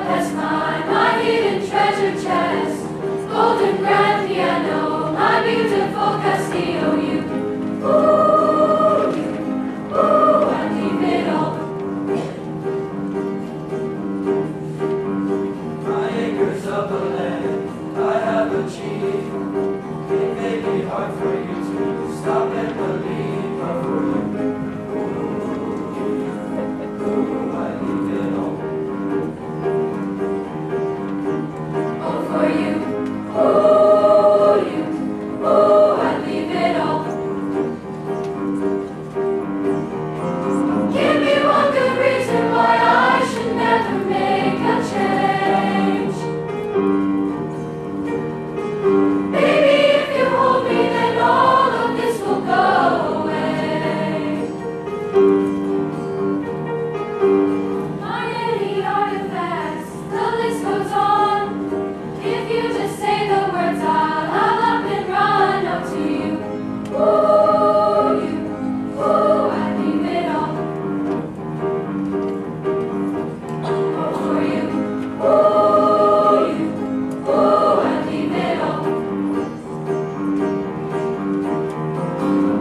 Budapest, my hidden treasure chest. Golden grand piano, my beautiful Castillo. I'd leave it all. My acres of the land I have achieved. It may be hard for you to stop and believe, but for you, I leave it all. Oh, for you, I'd leave it all. Give me one good reason why I should never make a change. Baby, if you hold me, then all of this will go away. My many artifacts, the list goes on. If you just say the words, I'll up and run up to you. I'd leave it all. Oh, for you, I'd leave it all.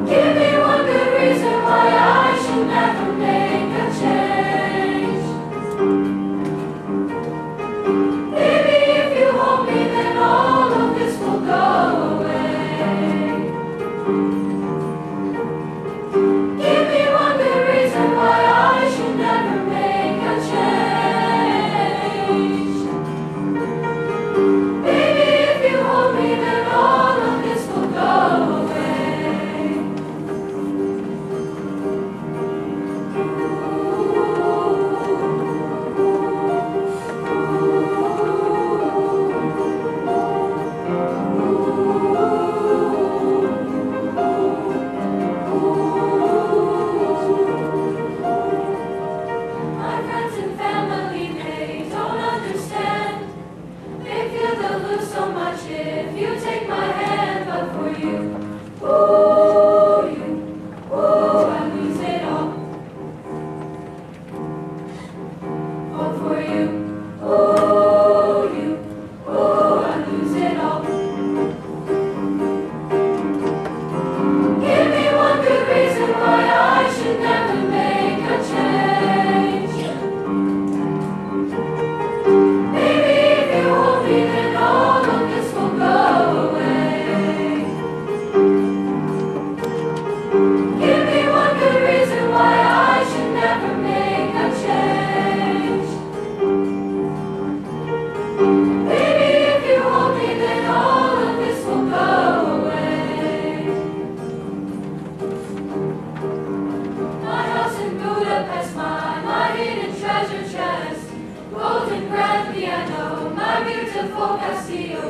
Give me one good reason why I should never make a change. Baby, if you hold me, then all of this will go away. Give me one good reason why I should never make a change. Baby, if you hold me, then all of this will go away. My friends and family, they don't understand. They feel they'll lose so much if you take my hand, but for you, I lose it all. Oh, for you, I lose it all. Give me one good reason why I should never make a change. Baby, if you hold me, then all of this will go away. Give me one good reason why I should never make a change. Baby, if you hold me, then all of this will go away. My house in Budapest, my hidden treasure chest. Golden grand piano, my beautiful Castillo.